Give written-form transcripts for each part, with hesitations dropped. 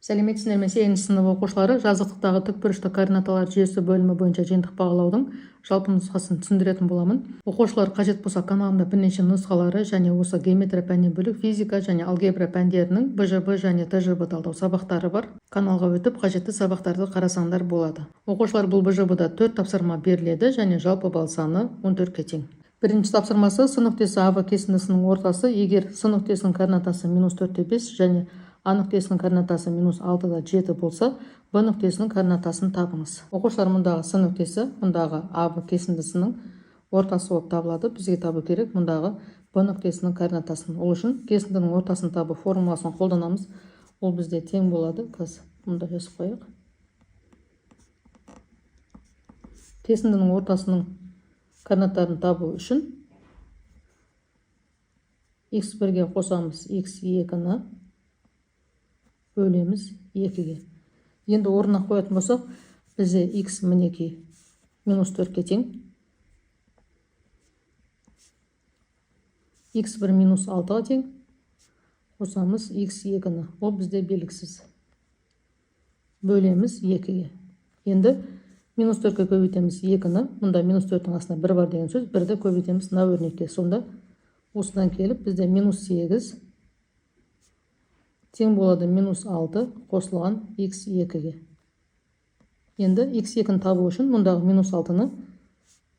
Сәлеметсіздер ме? 8-ші сынып оқушылары жазықтықтағы тікбұрышты координаталар жүйесі бөлімі бойынша жиынтық бағалаудың жалпы нұсқасын түсіндіретін боламын. Оқушылар қажет болса каналымда бірнеше нұсқалары және осы геометрия пәнінен бөлек физика және алгебра пәндерінің БЖБ және ТЖБ талдау сабақтары бар. Каналға өтіп қажетті сабақтарды қарасаңдар болады. Оқушылар бұл БЖБ-да 4 тапсырма беріледі және жалпы балл саны 14-ке тең. Бірінші тапсырмасы сы нүктесі АВ кесіндісінің ортасы егер сы нүктесінің координатасы -4,5 және А нүктесінің координатасы -6,7 болса, Б нүктесінің координатасын табыңыз. Оқушылар мұндағы сы нүктесі, мұндағы АВ кесіндісінің ортасы болып табылады. Бізге табу керек мұндағы Б нүктесінің координатасын. Ол үшін кесіндінің ортасын табу формуласын қолданамыз. Ол бізде тең болады. Қазір мұнда жазып қояйық. Кесіндінің ортасының координаттарын табу үшін x1-ге қосамыз x2-ні бөлеміз 2-ге. Енді орнына қоятын болсақ, бізде x мінекей -4-ке тең. x1 -6-ға тең. Қосамыз x2-ні. Ол бізде белгісіз. Бөлеміз 2-ге. Енді -4-ке көбейтеміз 2-ні. Мұнда -4-дің астына 1 бар деген сөз. 1-ді көбейтеміз на өрнекке. Сонда осыдан келіп бізде -8 тең болады -6 қосылған x2-ге. Енді x2-ні табу үшін мұндағы -6-ны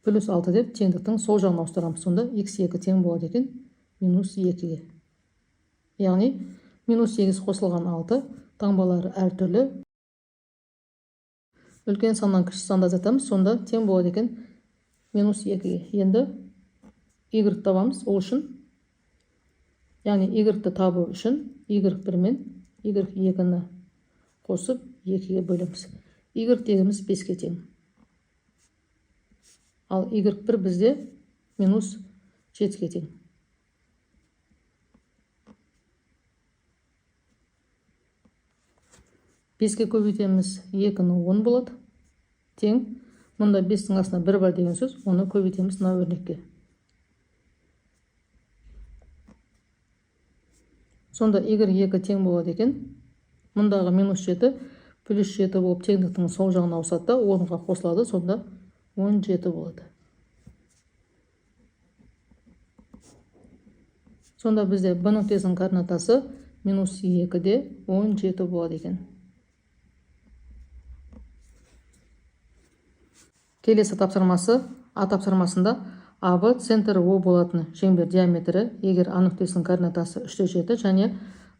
+6 деп теңдіктің сол жағына ауыстырамыз. Сонда x2 тең болады екен -2-ге. Яғни -8 қосылған 6 таңбалары әртүрлі. Үлкен саннан кіші санды азайтамыз. Сонда тең болады екен -2-ге. Енді y табамыз. Ол үшін яғни y-ті табу үшін y1 мен y2-ні қосып 2-ге бөлеміз. Y тегіміз 5-ке тең. Ал y1 бізде -7-ке тең. Беске көбейтеміз 2-ні 10 болады. Тең. Мұнда 5-дің астына 1 бар деген сөз. Оны көбейтеміз на өрнекке. Сонда y2 тең болады екен. Мұндағы -7 +7 болып теңдіктің сол жағына ауысады да 10-ға қосылады. Сонда 17 болады. Сонда бізде Б нүктесінің координатасы -2-де 17 болады екен. Келесі тапсырмасы А тапсырмасында АВ центр О болатын шеңбер диаметрі егер А нүктесінің координатасы 3,7 және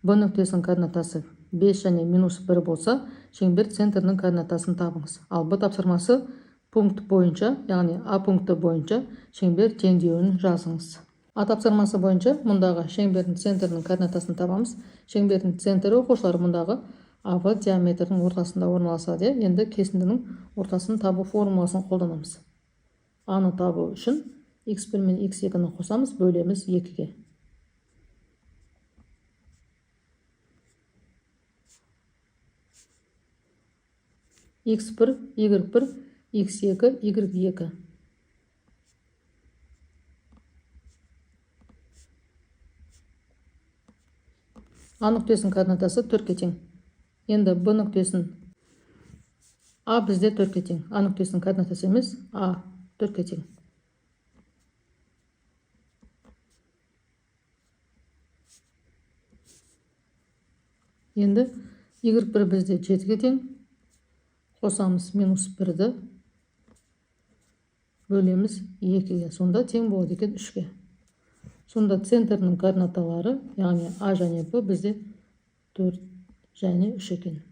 Б нүктесінің координатасы 5 және -1 болса, шеңбер центрінің координатасын табыңыз. Ал Б тапсырмасы пункт бойынша, яғни А пункті бойынша шеңбер теңдеуін жазыңыз. А тапсырмасы бойынша мұндағы шеңбердің центрінің координатасын табамыз. Шеңбердің центрі оқушылар мұндағы АВ диаметрдің ортасында орналасады. Енді кесіндінің ортасын табу формуласын қолданамыз. А-ны табу үшін x1 мен x2-ні қосамыз, бөлеміз 2-ге. x1, y1, x2, y2. А нүктесінің координатасы 4-ке тең. Енді Б нүктесін А бізде 4-ке тең. А нүктесінің координатасы емес, А 4-ке тең. Енді y1 бізде 7-ге тең. Қосамыз -1-ді бөлеміз 2-ге. Сонда тең болады екен 3-ге. Сонда центрінің координаталары, яғни А және Б бізде 4 және 3 екен.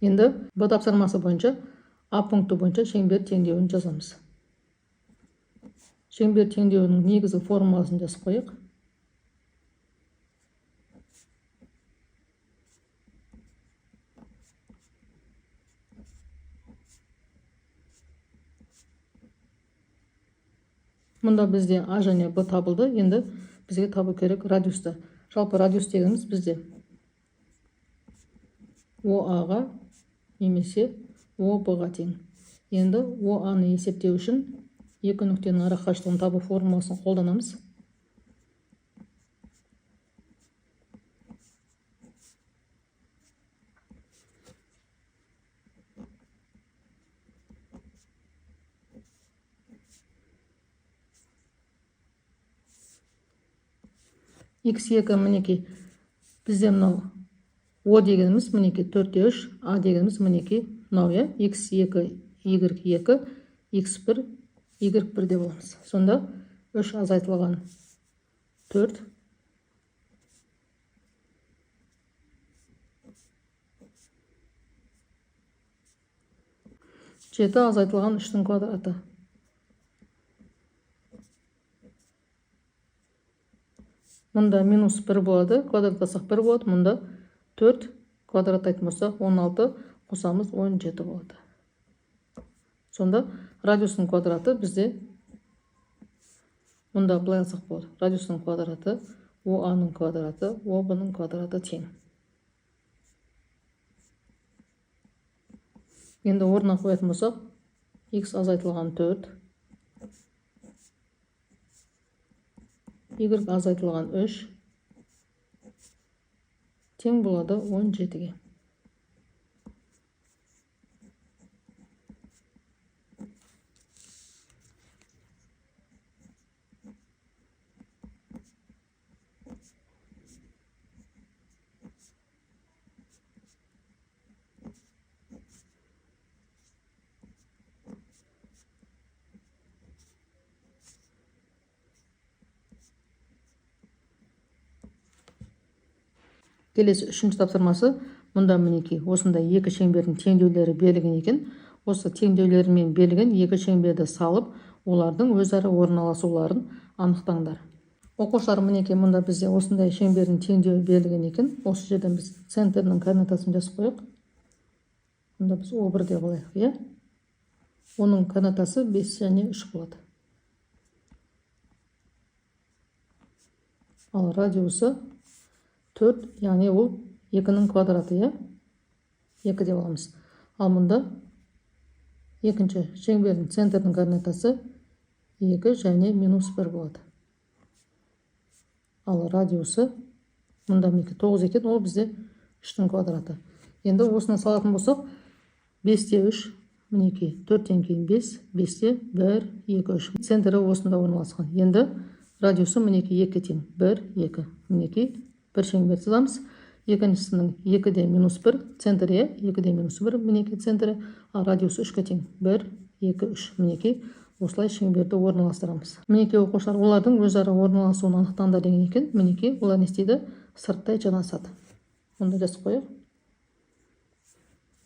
Енді Б тапсырмасы бойынша А пункті бойынша шеңбер теңдеуін жазамыз. Шеңбер теңдеуінің негізгі формуласын жазып қояйық. Мұнда бізде А және Б табылды. Енді бізге табу керек радиусты. Жалпы радиус дегеніміз бізде ОА-ға немесе ОБ-ға тең. Енді ОА-ны есептеу үшін екі нүктенің ара қашықтығын табу формуласын қолданамыз. x2 мінекей бізде мынау о дегеніміз мінекей 4-3, а дегеніміз мінекей мынау x2, y2, x1, y1 деп аламыз. Сонда 3 азайтылған 4, 7 азайтылған 3-тің квадраты. Мұнда минус 1 болады, квадраттасақ 1 болады. Мұнда 4 квадраттайтын болсақ 16, қосамыз 17 болады. Сонда радиустың квадраты бізде мұнда былай алсақ болады. Радиустың квадраты ОА-ның квадраты ОБ-ның квадраты тең. Енді орнына қоятын болсақ, x азайтылған 4, y азайтылған 3 тең болады 17-ге. Келесі үшінші тапсырмасы, мұнда мінекей осындай екі шеңбердің теңдеулері берілген екен. Осы теңдеулерімен берілген екі шеңберді салып, олардың өзара орналасуларын анықтаңдар. Оқушылар, мінекей мұнда бізде осындай шеңбердің теңдеуі берілген екен. Осы жерден біз центрінің координатасын жазып қояйық. Мұнда біз О1 деп алайық, оның координатасы 5 және 3 болады. Ал радиусы 4, яғни ол 2-ның квадраты, 2 деп аламыз. Ал мұнда екінші шеңбердің центрдің координатасы 2 және минус 1 болады. Ал радиусы мұнда 9 екен, ол бізде 3-дің квадраты. Енді осыны салатын болсақ, 5-те 3, мінекей 4-тен кейін 5, 5-те 1, 2, 3. Центрі осында орналасқан. Енді радиусы мінекей 2 тең, 1, 2. Мінекей бір шеңбер сызамыз. Екіншісінің 2-де минус 1, центрі 2-де минус 1, мінекей центрі, ал радиусы 3-ке тең, 1, 2, 3. Мінекей осылай шеңберді орналастырамыз. Мінекей оқушылар, олардың өзара орналасуын анықтаңдар деген екен. Мінекей олар не істейді? Сырттай жанасады. Мұнда жазып қояйық.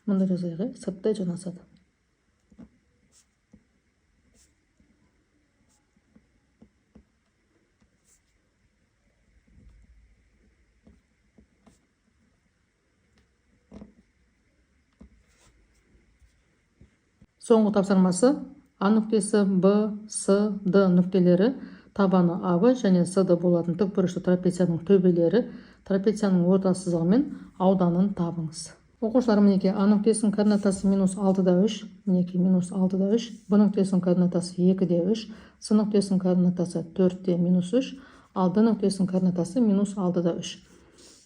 Мұнда жазайық, сырттай жанасады. Соңғы тапсырмасы, А нүктесі, Б, С, Д нүктелері табаны АБ және СД болатын тікбұрышты трапецияның төбелері, трапецияның орта сызығымен ауданын табыңыз. Оқушылар, мінекей А нүктесінің координатасы минус 6-да 3, мінекей минус 6-да 3, Б нүктесінің координатасы 2-де 3, С нүктесінің координатасы 4-де минус 3, ал Д нүктесінің координатасы минус 6-да 3.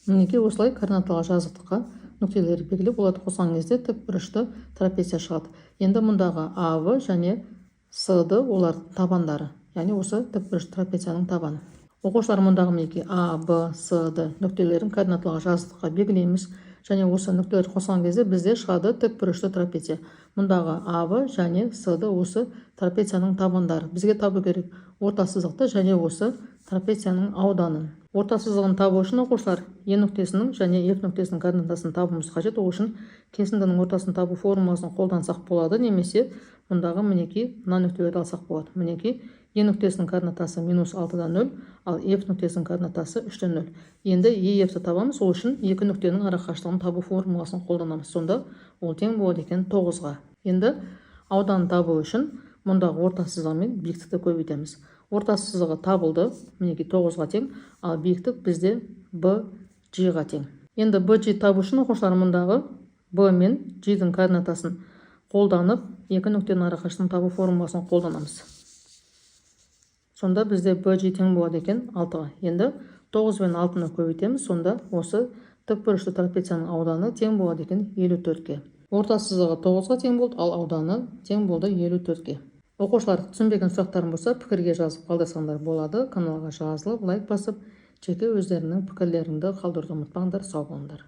Мінекей осылай координаталы жазықтыққа нүктелері белгілеп, оларды қосқан кезде тікбұрышты трапеция шығады. Енді мұндағы АВ және СД олар табандары, яғни осы тікбұрышты трапецияның табаны. Оқушылар, мұндағы мінекей А, Б, СД нүктелерін координаталы жазықтыққа белгілейміз, және осы нүктелер қосқан кезде бізде шығады тікбұрышты трапеция. Мұндағы АВ және СД осы трапецияның табандары. Бізге табу керек орта сызықты және осы трапецияның ауданын. Орта сызығын табу үшін оқушылар Е нүктесінің және F нүктесінің координатасын табуымыз қажет. Ол үшін кесіндінің ортасын табу формуласын қолдансақ болады, немесе мұндағы мінекей мына нүктелерді алсақ болады. Мінекей Е нүктесінің координатасы минус 6-да 0, ал F нүктесінің координатасы 3-те 0. Енді EF-ті табамыз, ол үшін екі нүктенің арақашықтығын табу формуласын қолданамыз. Сонда ол тең болады екен 9-ға. Енді ауданын табу үшін мұндағы орта сызығымен биіктікті көбейтеміз. Орта сызығы табылды, мінекей 9-ға тең, ал биіктік бізде BG-ға тең. Енді BG табу үшін оқушылар мұндағы B мен G-дің координатасын қолданып, екі нүктенің арақашықтығын табу формуласын қолданамыз. Сонда бізде BG тең болады екен 6-ға. Енді 9 мен 6-ны көбейтеміз, сонда осы тікбұрышты трапецияның ауданы тең болады екен 54-ке. Орта сызығы 9-ға тең болды, ал ауданы тең болды 54-ке. Оқушылар, түсінбеген сұрақтарым болса, пікірге жазып қалдырсаңдар болады. Каналға жазылып, лайк басып, жеке өздерінің пікірлеріңді қалдыруды ұмытпаңдар. Сау болыңдар.